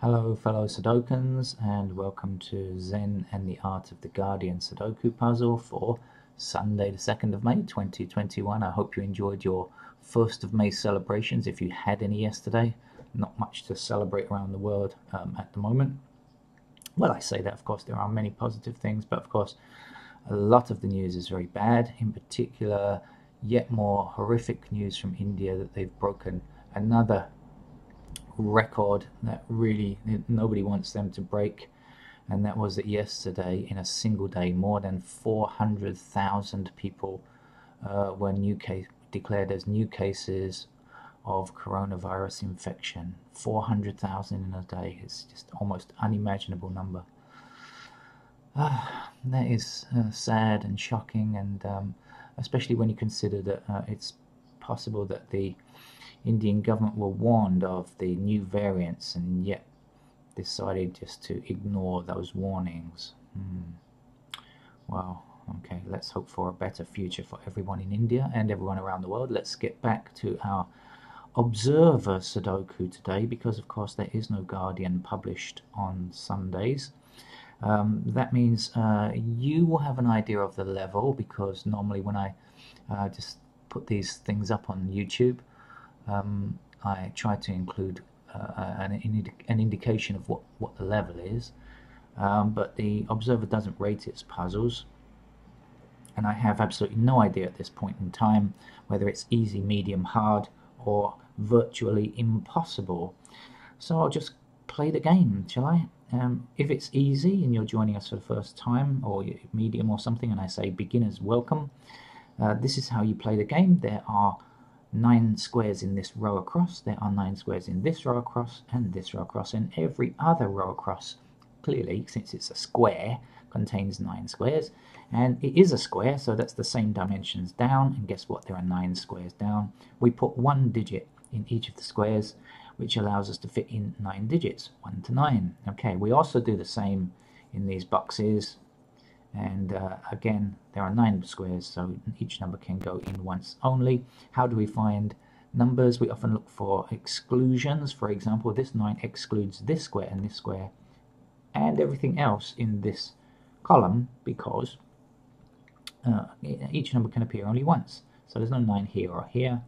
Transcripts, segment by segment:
Hello fellow Sudokans, and welcome to Zen and the Art of the Guardian Sudoku puzzle for Sunday the 2nd of May 2021. I hope you enjoyed your 1st of May celebrations if you had any yesterday. Not much to celebrate around the world at the moment. Well, I say that, of course, there are many positive things, but of course a lot of the news is very bad. In particular, yet more horrific news from India that they've broken another record that really nobody wants them to break, and that was that yesterday, in a single day, more than 400,000 people were declared as new cases of coronavirus infection. 400,000 in a day is just almost unimaginable number. That is sad and shocking, and especially when you consider that it's possible that the Indian government were warned of the new variants and yet decided just to ignore those warnings. Well, okay, let's hope for a better future for everyone in India and everyone around the world. Let's get back to our Observer Sudoku today, because of course there is no Guardian published on Sundays. That means you will have an idea of the level, because normally when I just put these things up on YouTube, I try to include an indication of what the level is, but the Observer doesn't rate its puzzles, and I have absolutely no idea at this point in time whether it's easy, medium, hard, or virtually impossible. So I'll just play the game, shall I? If it's easy and you're joining us for the first time, or medium or something, and I say beginners welcome, this is how you play the game. There are 9 squares in this row across, there are 9 squares in this row across, and this row across, and every other row across, clearly, since it's a square, contains 9 squares, and it is a square, so that's the same dimensions down, and guess what, there are 9 squares down. We put 1 digit in each of the squares, which allows us to fit in 9 digits, 1 to 9. Okay, we also do the same in these boxes, and again, there are 9 squares, so each number can go in once only. How do we find numbers? We often look for exclusions. For example, this 9 excludes this square and everything else in this column, because each number can appear only once. So there's no 9 here or here.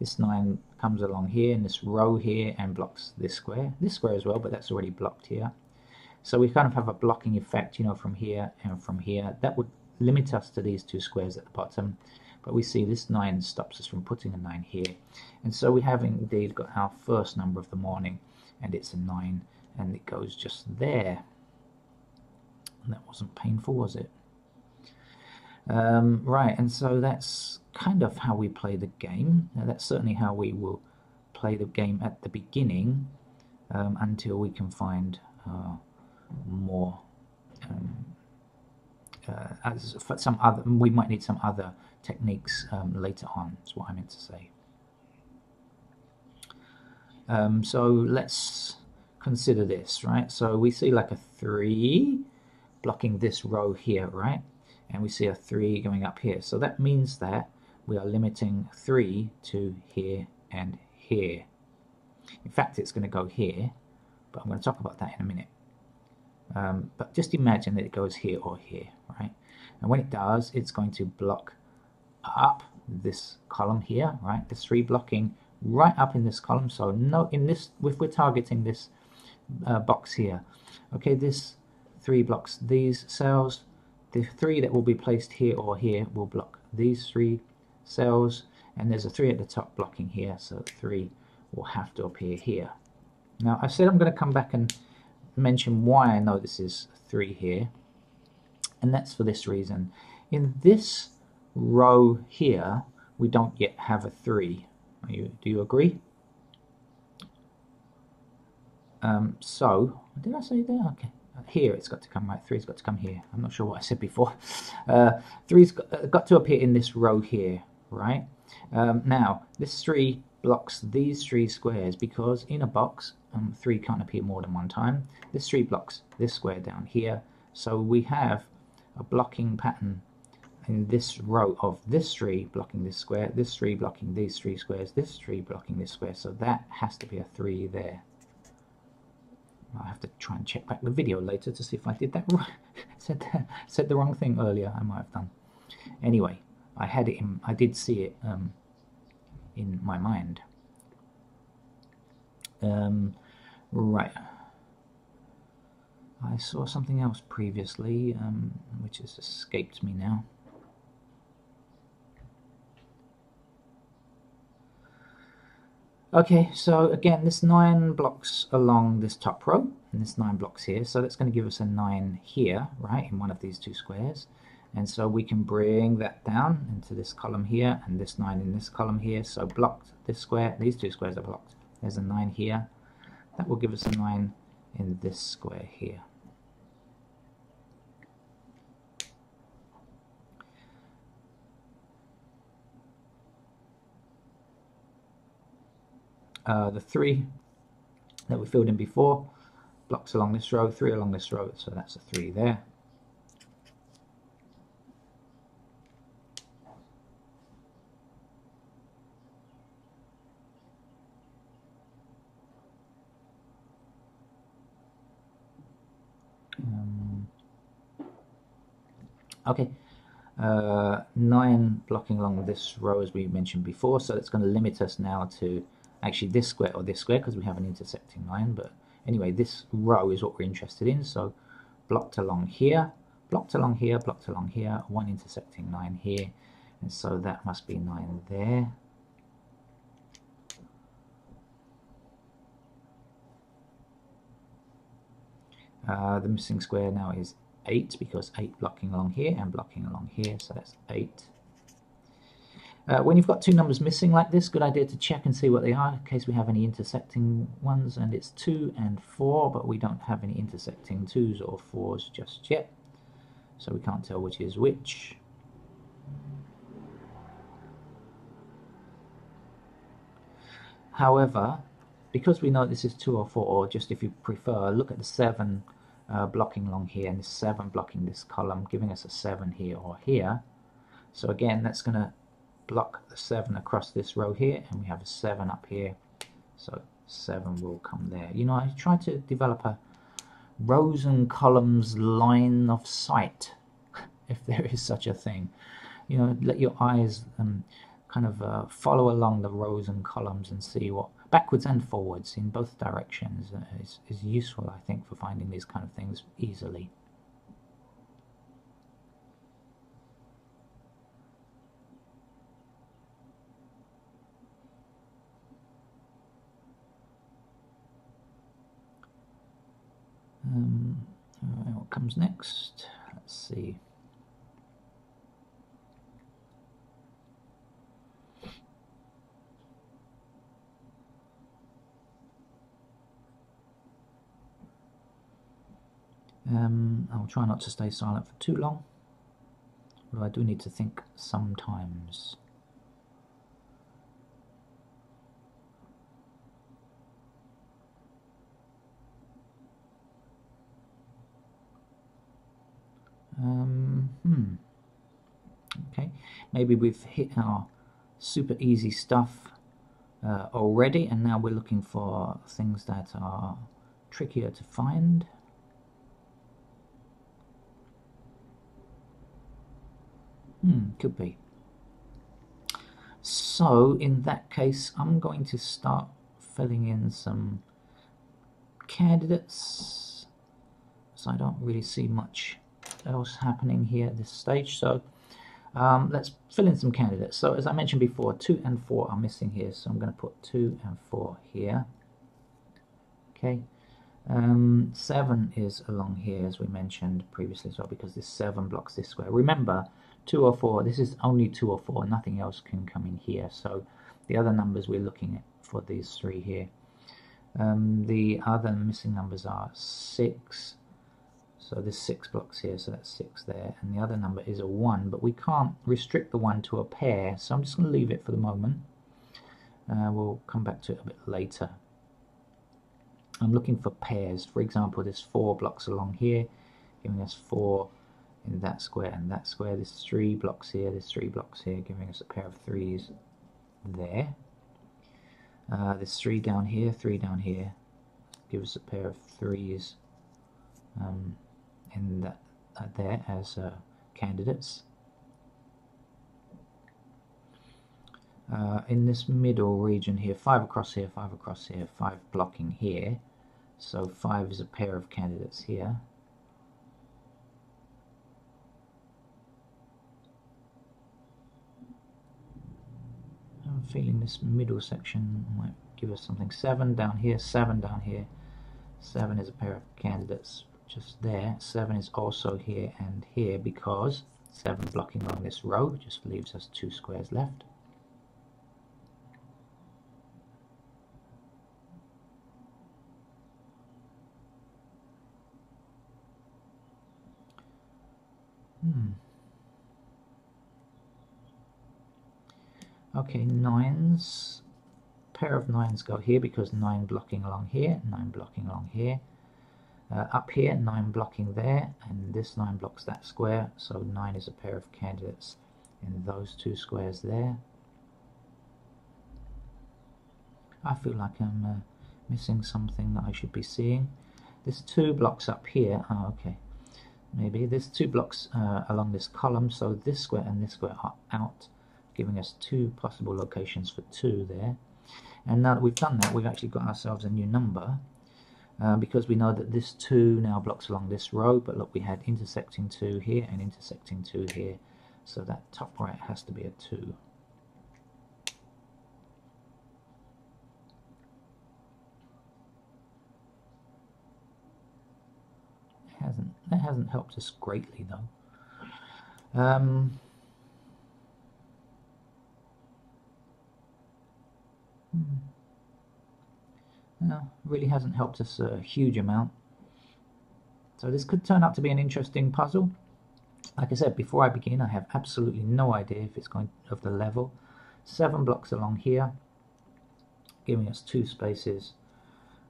This 9 comes along here in this row here and blocks this square as well, but that's already blocked here. So we kind of have a blocking effect, you know, from here and from here. That would limit us to these 2 squares at the bottom, but we see this 9 stops us from putting a 9 here. And so we have indeed got our first number of the morning, and it's a 9, and it goes just there. And that wasn't painful, was it? Right, and so that's kind of how we play the game. Now, that's certainly how we will play the game at the beginning, until we can find more for some other, we might need some other techniques later on, is what I meant to say. So let's consider this, right? So we see like a 3 blocking this row here, right? And we see a 3 going up here. So that means that we are limiting 3 to here and here. In fact, it's going to go here, but I'm going to talk about that in a minute. But just imagine that it goes here or here, right? And when it does, it's going to block up this column here, right? This 3 blocking right up in this column. So no, in this, if we're targeting this box here, okay, this 3 blocks these cells. The 3 that will be placed here or here will block these 3 cells, and there's a 3 at the top blocking here, so 3 will have to appear here. Now, I said I'm going to come back and mention why I know this is 3 here, and that's for this reason. In this row here, we don't yet have a 3. Do you agree? So, did I say there? Okay. Here it's got to come, right? 3's got to come here. I'm not sure what I said before. 3's got to appear in this row here, right? Now, this 3 blocks these 3 squares, because in a box, 3 can't appear more than one time. This 3 blocks this square down here, so we have a blocking pattern in this row of this 3 blocking this square, this 3 blocking these 3 squares, this 3 blocking this square, so that has to be a 3 there. I'll have to try and check back the video later to see if I did that right. said the wrong thing earlier. I might have done. Anyway, I had it in, I did see it in my mind. Right. I saw something else previously, which has escaped me now. Okay, so again, this 9 blocks along this top row, and this 9 blocks here, so that's going to give us a 9 here, right, in one of these two squares. And so we can bring that down into this column here, and this 9 in this column here, so blocked this square, these two squares are blocked. There's a 9 here, that will give us a 9 in this square here. The 3 that we filled in before, blocks along this row, 3 along this row, so that's a 3 there. Okay, 9 blocking along this row as we mentioned before, so that's going to limit us now to actually this square or this square because we have an intersecting line, but anyway, this row is what we're interested in, so blocked along here, blocked along here, blocked along here, 1 intersecting 9 here, and so that must be 9 there. The missing square now is 8 because 8 blocking along here and blocking along here, so that's 8. When you've got two numbers missing like this, good idea to check and see what they are in case we have any intersecting ones, and it's 2 and 4, but we don't have any intersecting 2s or 4s just yet, so we can't tell which is which. However, because we know this is 2 or 4, or just if you prefer, look at the 7 blocking along here and the 7 blocking this column, giving us a 7 here or here. So again, that's going to block the 7 across this row here, and we have a 7 up here, so 7 will come there. You know, I try to develop a rows and columns line of sight, if there is such a thing. You know, let your eyes kind of follow along the rows and columns and see what backwards and forwards in both directions is useful, I think, for finding these kind of things easily. What comes next? Let's see. I'll try not to stay silent for too long, but I do need to think sometimes. Okay, maybe we've hit our super easy stuff already, and now we're looking for things that are trickier to find. Could be. So in that case, I'm going to start filling in some candidates, so I don't really see much else happening here at this stage. So let's fill in some candidates. So as I mentioned before, 2 and 4 are missing here, so I'm going to put 2 and 4 here. Okay, 7 is along here as we mentioned previously as well, because this 7 blocks this square. Remember, 2 or 4, this is only 2 or 4, nothing else can come in here, so the other numbers we're looking at for these 3 here. The other missing numbers are 6, so this 6 blocks here, so that's 6 there, and the other number is a 1, but we can't restrict the 1 to a pair, so I'm just going to leave it for the moment. We'll come back to it a bit later. I'm looking for pairs. For example, this 4 blocks along here, giving us 4 in that square and that square. This 3 blocks here, this 3 blocks here, giving us a pair of 3s there. This 3 down here, 3 down here, give us a pair of 3s in that there as candidates. In this middle region here, 5 across here, 5 across here, 5 blocking here, so 5 is a pair of candidates here. I'm feeling this middle section might give us something. 7 down here, 7 down here. 7 is a pair of candidates just there. 7 is also here and here because 7 blocking along this row just leaves us 2 squares left. Okay, 9s. Pair of 9s go here because 9 blocking along here, 9 blocking along here. Up here, 9 blocking there, and this 9 blocks that square, so 9 is a pair of candidates in those 2 squares there. I feel like I'm missing something that I should be seeing. This 2 blocks up here, oh, okay, maybe. There's 2 blocks along this column, so this square and this square are out, giving us 2 possible locations for 2 there. And now that we've done that, we've actually got ourselves a new number because we know that this 2 now blocks along this row, but look, we had intersecting 2 here and intersecting 2 here, so that top right has to be a 2. That hasn't helped us greatly though. No, really hasn't helped us a huge amount. So this could turn out to be an interesting puzzle. Like I said, before I begin, I have absolutely no idea if it's going of the level. 7 blocks along here, giving us 2 spaces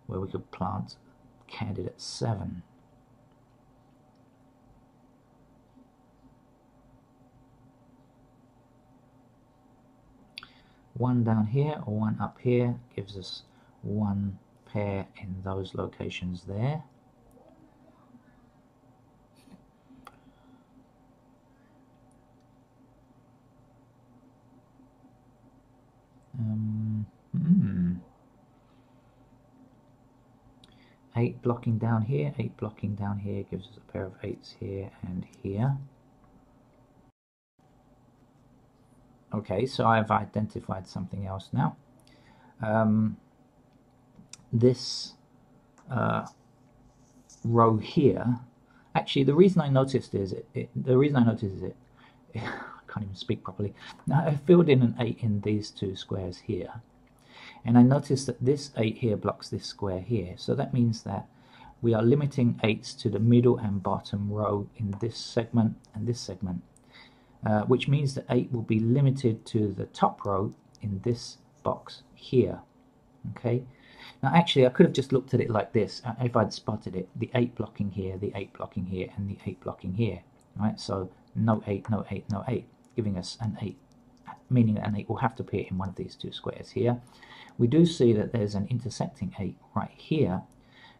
where we could plant candidate 7. One down here or 1 up here gives us 1 pair in those locations there. Eight blocking down here, 8 blocking down here gives us a pair of 8s here and here. Okay, so I've identified something else now. This row here, actually the reason I noticed is I can't even speak properly. Now I filled in an 8 in these 2 squares here, and I noticed that this 8 here blocks this square here, so that means that we are limiting 8s to the middle and bottom row in this segment and this segment. Which means that 8 will be limited to the top row in this box here. Okay. Now actually I could have just looked at it like this if I'd spotted it. The 8 blocking here, the 8 blocking here, and the 8 blocking here. Right. So no 8, no 8, no 8, giving us an 8, meaning that an 8 will have to appear in one of these 2 squares here. We do see that there's an intersecting 8 right here,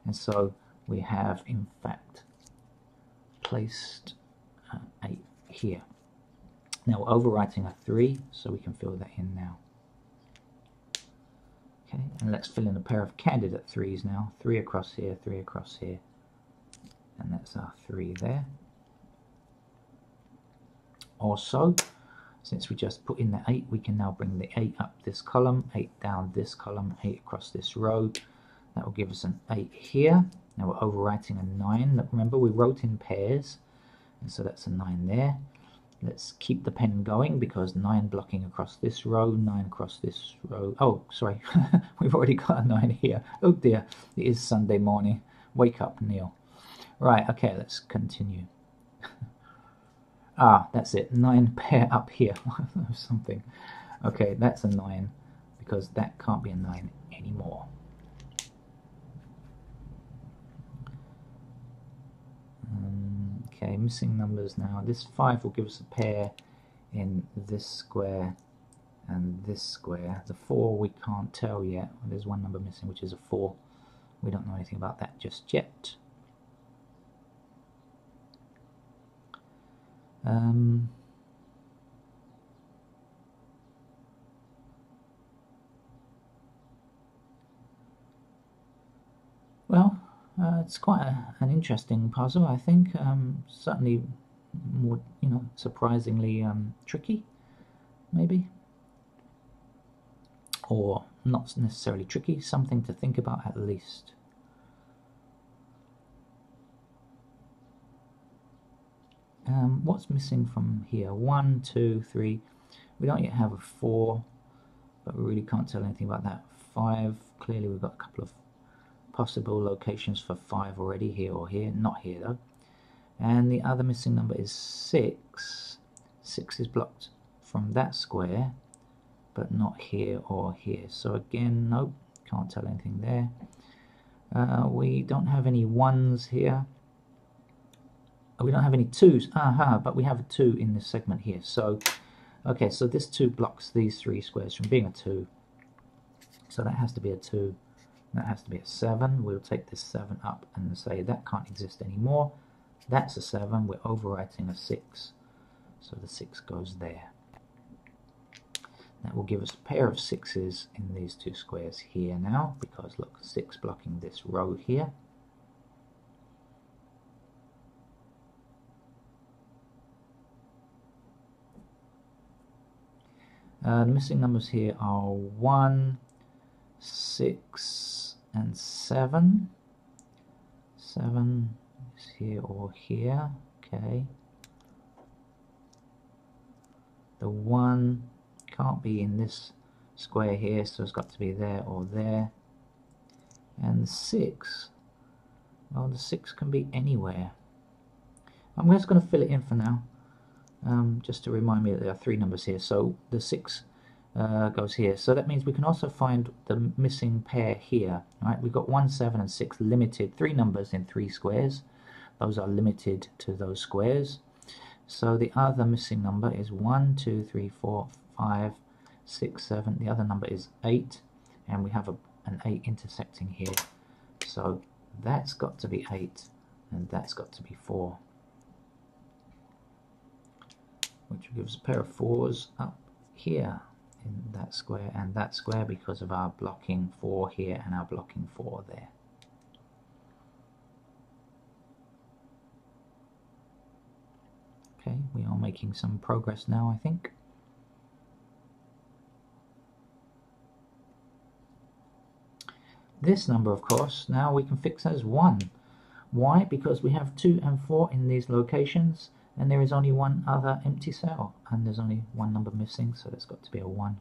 and so we have in fact placed 8 here. Now we're overwriting a 3, so we can fill that in now. Okay, and let's fill in a pair of candidate 3s now. 3 across here, 3 across here. And that's our 3 there. Also, since we just put in the 8, we can now bring the 8 up this column, 8 down this column, 8 across this row. That will give us an 8 here. Now we're overwriting a 9. Remember, we wrote in pairs, and so that's a 9 there. Let's keep the pen going because 9 blocking across this row, 9 across this row. Oh, sorry, we've already got a 9 here. Oh dear, it is Sunday morning. Wake up, Neil. Right, okay, let's continue. Ah, that's it, 9 pair up here. Something. Okay, that's a 9 because that can't be a 9 anymore. Okay, missing numbers now. This 5 will give us a pair in this square and this square. The 4 we can't tell yet. There's one number missing, which is a 4. We don't know anything about that just yet. Well, it's quite an interesting puzzle, I think. Certainly more, surprisingly tricky, maybe. Or not necessarily tricky, something to think about at least. What's missing from here? 1, 2, 3. We don't yet have a 4, but we really can't tell anything about that. 5, clearly we've got a couple of possible locations for 5 already, here or here. Not here though. And the other missing number is 6. 6 is blocked from that square, but not here or here. So again, nope, can't tell anything there. We don't have any 1s here. We don't have any 2s, but we have a 2 in this segment here. So, okay, so this 2 blocks these 3 squares from being a 2. So that has to be a 2. That has to be a 7. We'll take this 7 up and say that can't exist anymore. That's a 7. We're overwriting a 6. So the 6 goes there. That will give us a pair of 6s in these 2 squares here now, because look, 6 blocking this row here. The missing numbers here are 1, 6, and 7. 7 is here or here. Okay. The 1 can't be in this square here, so it's got to be there or there. And the 6, well, the 6 can be anywhere. I'm just going to fill it in for now, just to remind me that there are 3 numbers here. So the 6 goes here. So that means we can also find the missing pair here. Right? We've got 1, 7, and 6 limited. 3 numbers in 3 squares. Those are limited to those squares. So the other missing number is 1, 2, 3, 4, 5, 6, 7. The other number is 8, and we have an 8 intersecting here. So that's got to be 8, and that's got to be 4, which gives a pair of 4s up here in that square and that square, because of our blocking 4 here and our blocking 4 there. Okay, we are making some progress now, I think. This number, of course, now we can fix as 1. Why? Because we have 2 and 4 in these locations, and there is only one other empty cell, and there's only one number missing, so there's got to be a 1.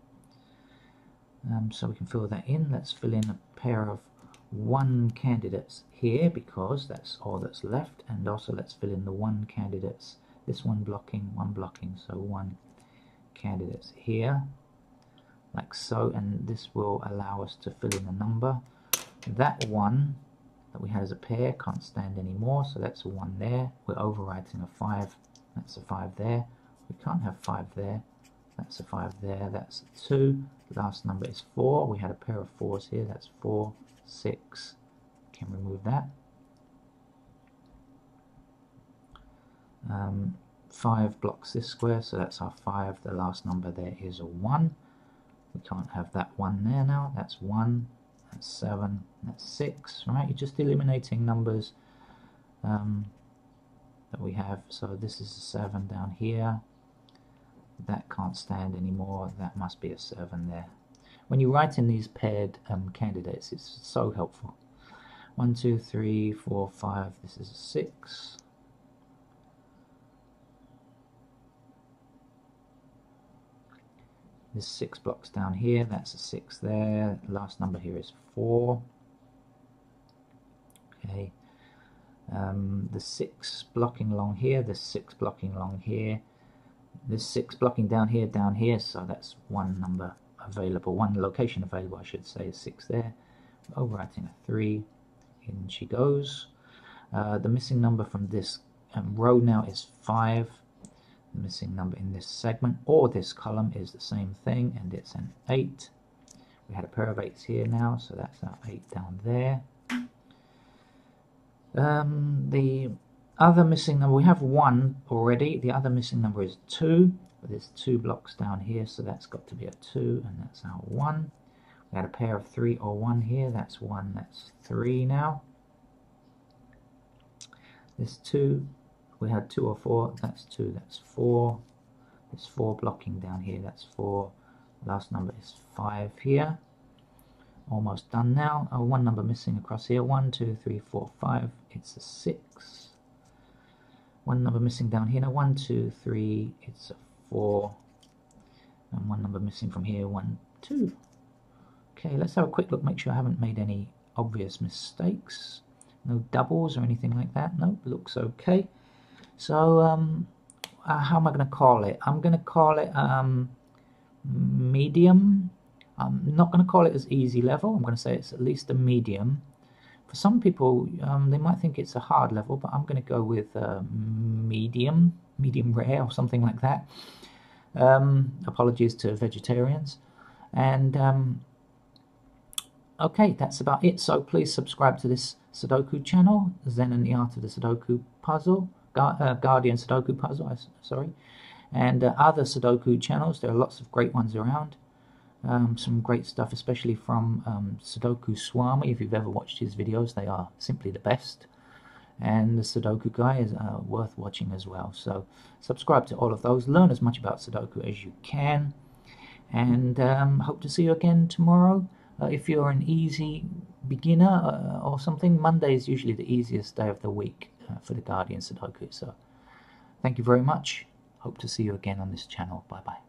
So we can fill that in. Let's fill in a pair of 1 candidates here, because that's all that's left, and also let's fill in the 1 candidates. This one blocking, so 1 candidates here, like so, and this will allow us to fill in a number. That 1 that we had as a pair can't stand anymore, so that's a 1 there. We're overwriting a 5, that's a 5 there. We can't have 5 there, that's a 5 there, that's a 2. Last number is 4. We had a pair of 4s here, that's 4, 6. Can remove that. 5 blocks this square, so that's our 5. The last number there is a 1. We can't have that 1 there now. That's 1, that's 7, that's 6. Right? You're just eliminating numbers that we have. So this is a 7 down here. That can't stand anymore. That must be a 7 there. When you write in these paired candidates, it's so helpful. 1, 2, 3, 4, 5. This is a 6. There's 6 blocks down here, that's a 6 there. Last number here is 4. Okay. The 6 blocking along here, there's 6 blocking along here. There's 6 blocking down here, so that's one number available, one location available, I should say, is 6 there. Overwriting a 3, in she goes. The missing number from this row now is 5. The missing number in this segment or this column is the same thing, and it's an 8. We had a pair of 8s here now, so that's our 8 down there. The other missing number, we have 1 already. The other missing number is 2. But there's 2 blocks down here, so that's got to be a 2, and that's our 1. We had a pair of 3 or 1 here. That's 1, that's 3 now. There's 2. We had 2 or 4. That's 2, that's 4. There's 4 blocking down here. That's 4. Last number is 5 here. Almost done now. 1 number missing across here. 1, 2, 3, 4, 5. It's a 6. 1 number missing down here. Now 1, 2, 3. It's a 4. And 1 number missing from here. 1, 2. Okay, let's have a quick look. Make sure I haven't made any obvious mistakes. No doubles or anything like that. Nope, looks okay. So how am I going to call it? I'm going to call it medium. I'm not going to call it as easy level. I'm going to say it's at least a medium. For some people, they might think it's a hard level, but I'm going to go with medium rare or something like that. Apologies to vegetarians. And okay, that's about it. So please subscribe to this Sudoku channel, Zen and the Art of the Sudoku Puzzle, Guardian Sudoku Puzzle, sorry, and other Sudoku channels. There are lots of great ones around. Some great stuff, especially from Sudoku Swami. If you've ever watched his videos, they are simply the best. And the Sudoku guy is worth watching as well. So subscribe to all of those. Learn as much about Sudoku as you can. And hope to see you again tomorrow. If you're an easy beginner or something, Monday is usually the easiest day of the week for the Guardian Sudoku. So thank you very much. Hope to see you again on this channel. Bye bye.